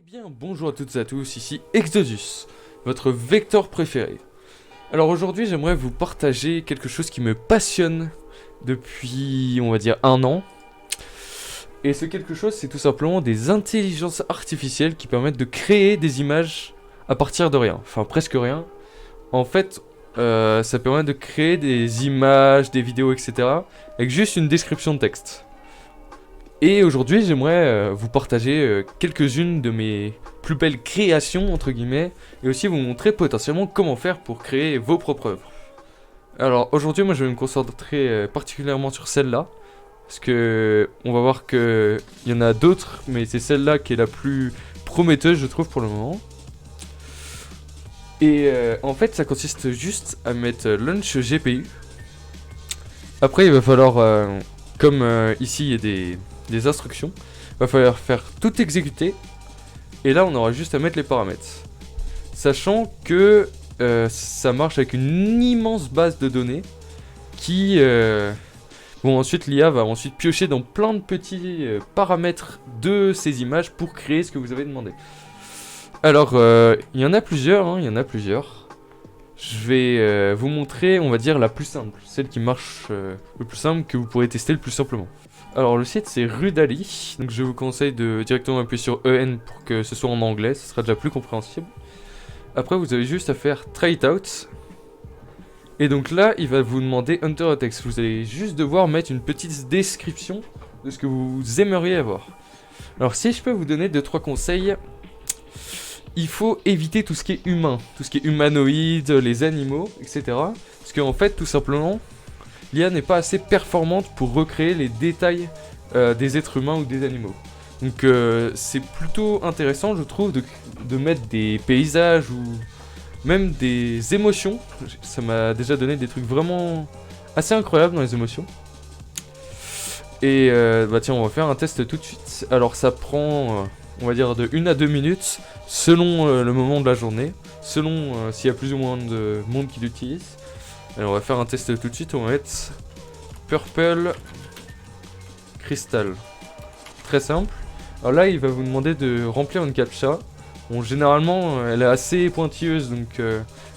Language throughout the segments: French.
Eh bien, bonjour à toutes et à tous, ici Exodus, votre vecteur préféré. Alors aujourd'hui, j'aimerais vous partager quelque chose qui me passionne depuis, on va dire, un an. Et ce quelque chose, c'est tout simplement des intelligences artificielles qui permettent de créer des images à partir de rien. Enfin, presque rien. En fait, ça permet de créer des images, des vidéos, etc. avec juste une description de texte. Et aujourd'hui, j'aimerais vous partager quelques-unes de mes plus belles créations, entre guillemets, et aussi vous montrer potentiellement comment faire pour créer vos propres œuvres. Alors aujourd'hui, moi je vais me concentrer particulièrement sur celle-là, parce que on va voir qu'il y en a d'autres, mais c'est celle-là qui est la plus prometteuse, je trouve, pour le moment. Et en fait, ça consiste juste à mettre Launch GPU. Après, il va falloir, comme ici il y a des instructions, il va falloir faire tout exécuter. Et là, on aura juste à mettre les paramètres. Sachant que ça marche avec une immense base de données qui... bon, ensuite, l'IA va ensuite piocher dans plein de petits paramètres de ces images pour créer ce que vous avez demandé. Alors, il y en a plusieurs, hein, il y en a plusieurs. Je vais vous montrer, on va dire, la plus simple. Celle qui marche le plus simple, que vous pourrez tester le plus simplement. Alors le site c'est Rudally, donc je vous conseille de directement appuyer sur EN pour que ce soit en anglais, ce sera déjà plus compréhensible. Après vous avez juste à faire Try it out. Et donc là il va vous demander Enter a text, vous allez juste devoir mettre une petite description de ce que vous aimeriez avoir. Alors si je peux vous donner 2-3 conseils, il faut éviter tout ce qui est humain, tout ce qui est humanoïde, les animaux, etc. Parce qu'en fait tout simplement... l'IA n'est pas assez performante pour recréer les détails des êtres humains ou des animaux. Donc c'est plutôt intéressant, je trouve, de mettre des paysages ou même des émotions. Ça m'a déjà donné des trucs vraiment assez incroyables dans les émotions. Et bah tiens, on va faire un test tout de suite. Alors ça prend, on va dire, de 1 à 2 minutes, selon le moment de la journée, selon s'il y a plus ou moins de monde qui l'utilise. Alors on va faire un test tout de suite, on va mettre Purple Crystal. Très simple. Alors là il va vous demander de remplir une captcha. Bon généralement elle est assez pointilleuse donc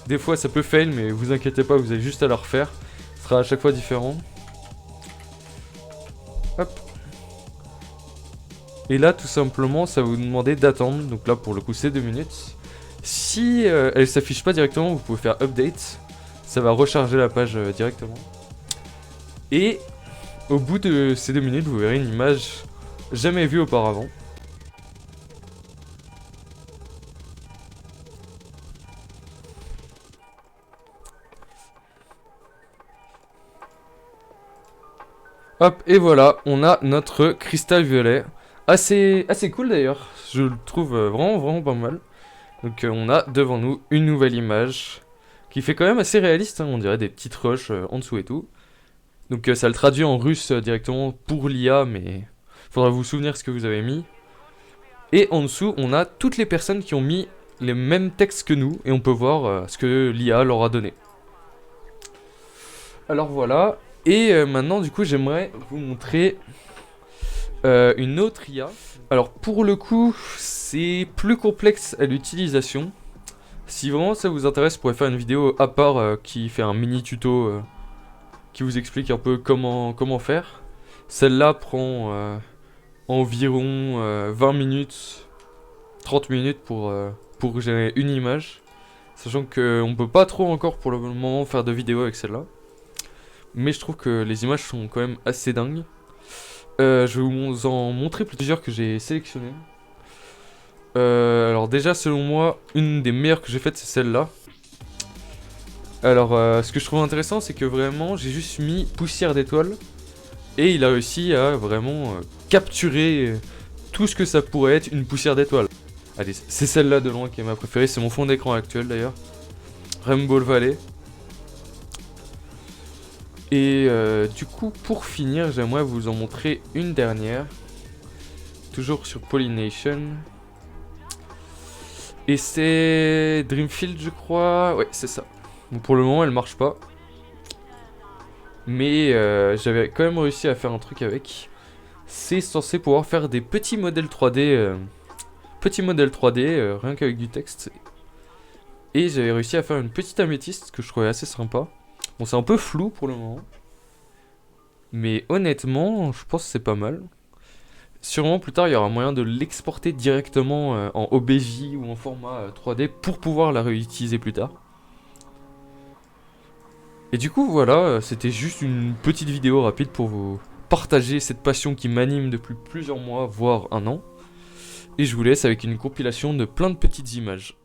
des fois ça peut fail mais vous inquiétez pas, vous avez juste à la refaire. Ce sera à chaque fois différent. Hop. Et là tout simplement ça va vous demander d'attendre. Donc là pour le coup c'est 2 minutes. Si elle s'affiche pas directement vous pouvez faire update. Ça va recharger la page directement. Et au bout de ces 2 minutes, vous verrez une image jamais vue auparavant. Hop, et voilà, on a notre cristal violet. Assez cool d'ailleurs, je le trouve vraiment pas mal. Donc on a devant nous une nouvelle image qui fait quand même assez réaliste, hein, on dirait des petites roches en dessous et tout. Donc ça le traduit en russe directement pour l'IA, mais faudra vous souvenir ce que vous avez mis. Et en dessous, on a toutes les personnes qui ont mis les mêmes textes que nous, et on peut voir ce que l'IA leur a donné. Alors voilà, et maintenant du coup j'aimerais vous montrer une autre IA. Alors pour le coup, c'est plus complexe à l'utilisation. Si vraiment ça vous intéresse, vous pourrez faire une vidéo à part qui fait un mini tuto qui vous explique un peu comment faire. Celle-là prend environ 20 minutes, 30 minutes pour générer une image. Sachant qu'on peut pas trop encore pour le moment faire de vidéo avec celle-là. Mais je trouve que les images sont quand même assez dingues. Je vais vous en montrer plusieurs que j'ai sélectionnées. Alors déjà selon moi, une des meilleures que j'ai faites c'est celle-là. Alors ce que je trouve intéressant c'est que vraiment j'ai juste mis poussière d'étoiles. Et il a réussi à vraiment capturer tout ce que ça pourrait être une poussière d'étoiles. Allez, c'est celle-là de loin qui est ma préférée, c'est mon fond d'écran actuel d'ailleurs. Rainbow Valley. Et du coup, pour finir, j'aimerais vous en montrer une dernière. Toujours sur Pollination. Et c'est Dreamfield, je crois. Ouais, c'est ça. Bon, pour le moment, elle marche pas. Mais j'avais quand même réussi à faire un truc avec. C'est censé pouvoir faire des petits modèles 3D petit modèle 3D, rien qu'avec du texte. Et j'avais réussi à faire une petite améthyste que je trouvais assez sympa. Bon, c'est un peu flou pour le moment. Mais honnêtement, je pense que c'est pas mal. Sûrement plus tard, il y aura moyen de l'exporter directement en OBJ ou en format 3D pour pouvoir la réutiliser plus tard. Et du coup, voilà, c'était juste une petite vidéo rapide pour vous partager cette passion qui m'anime depuis plusieurs mois, voire un an. Et je vous laisse avec une compilation de plein de petites images.